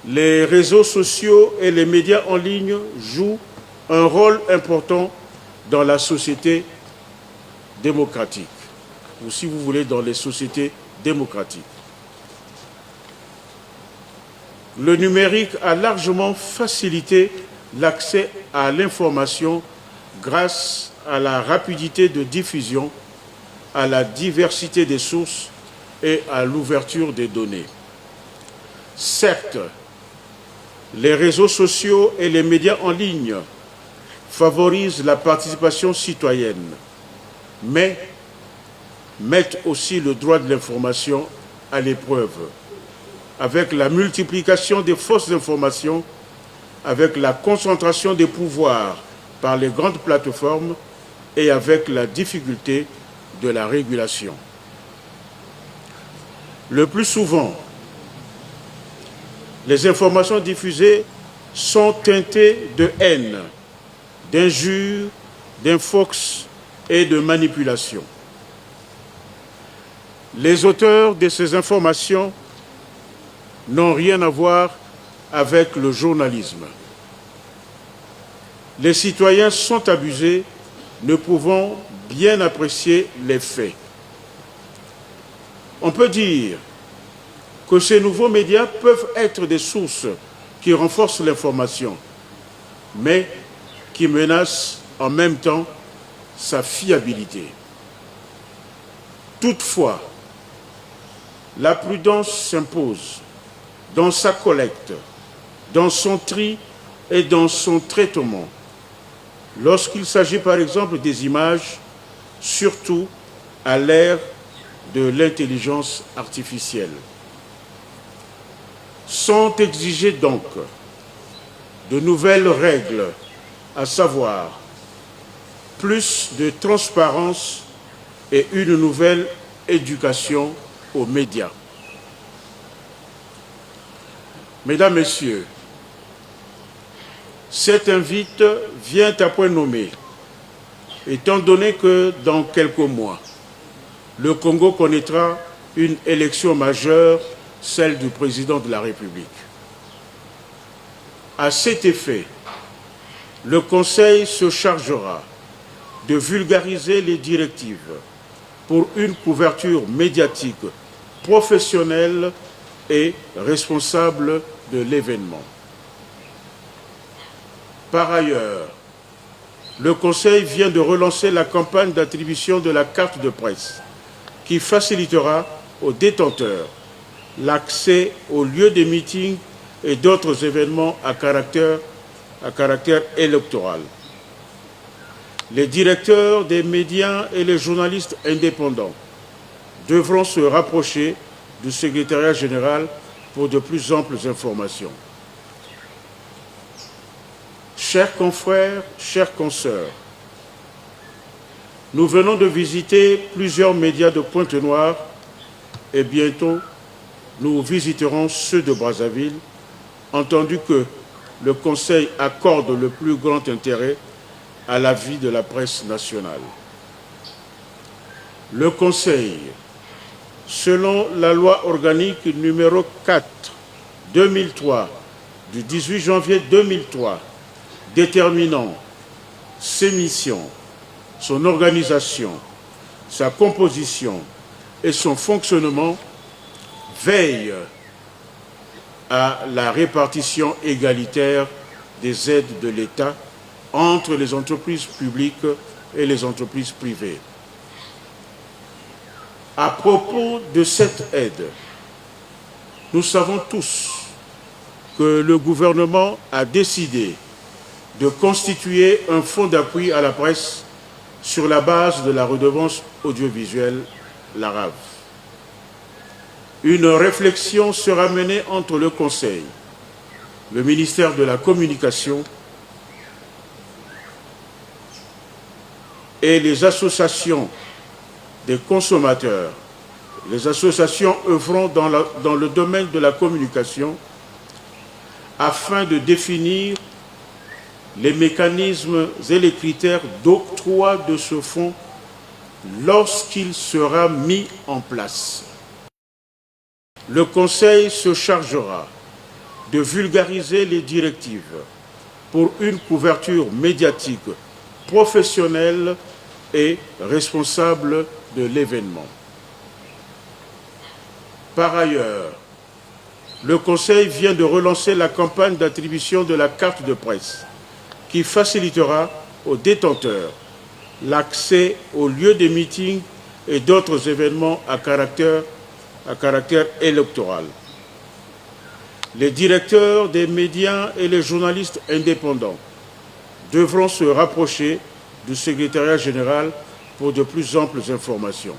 les réseaux sociaux et les médias en ligne jouent un rôle important dans la société démocratique, ou si vous voulez, dans les sociétés démocratiques. Le numérique a largement facilité l'accès à l'information grâce à la rapidité de diffusion, à la diversité des sources et à l'ouverture des données. Certes, les réseaux sociaux et les médias en ligne favorisent la participation citoyenne, mais mettent aussi le droit de l'information à l'épreuve, avec la multiplication des fausses informations, avec la concentration des pouvoirs par les grandes plateformes et avec la difficulté de la régulation. Le plus souvent, les informations diffusées sont teintées de haine, d'injures, d'infox et de manipulation. Les auteurs de ces informations n'ont rien à voir avec le journalisme. Les citoyens sont abusés, ne pouvant bien apprécier les faits. On peut dire que ces nouveaux médias peuvent être des sources qui renforcent l'information, mais qui menacent en même temps sa fiabilité. Toutefois, la prudence s'impose dans sa collecte, dans son tri et dans son traitement. Lorsqu'il s'agit par exemple des images, surtout à l'ère de l'intelligence artificielle. Sont exigées donc de nouvelles règles, à savoir plus de transparence et une nouvelle éducation aux médias. Mesdames, Messieurs, cette invite vient à point nommé, étant donné que dans quelques mois, le Congo connaîtra une élection majeure, celle du président de la République. À cet effet, le Conseil se chargera de vulgariser les directives pour une couverture médiatique professionnelle et responsable de l'événement. Par ailleurs, le Conseil vient de relancer la campagne d'attribution de la carte de presse qui facilitera aux détenteurs l'accès aux lieux des meetings et d'autres événements à caractère électoral. Les directeurs des médias et les journalistes indépendants devront se rapprocher du secrétariat général pour de plus amples informations. Chers confrères, chères consoeurs, nous venons de visiter plusieurs médias de Pointe-Noire et bientôt nous visiterons ceux de Brazzaville, entendu que le Conseil accorde le plus grand intérêt à la vie de la presse nationale. Le Conseil, selon la loi organique numéro 4/2003 du 18 janvier 2003, déterminant ses missions, son organisation, sa composition et son fonctionnement, veille à la répartition égalitaire des aides de l'État entre les entreprises publiques et les entreprises privées. À propos de cette aide, nous savons tous que le gouvernement a décidé de constituer un fonds d'appui à la presse sur la base de la redevance audiovisuelle, la RAV. Une réflexion sera menée entre le Conseil, le ministère de la Communication et les associations des consommateurs, les associations œuvrant dans le domaine de la communication, afin de définir les mécanismes et les critères d'octroi de ce fonds lorsqu'il sera mis en place. Le Conseil se chargera de vulgariser les directives pour une couverture médiatique professionnelle et responsable de l'événement. Par ailleurs, le Conseil vient de relancer la campagne d'attribution de la carte de presse qui facilitera aux détenteurs l'accès aux lieux des meetings et d'autres événements à caractère électoral. Les directeurs des médias et les journalistes indépendants devront se rapprocher du secrétariat général pour de plus amples informations.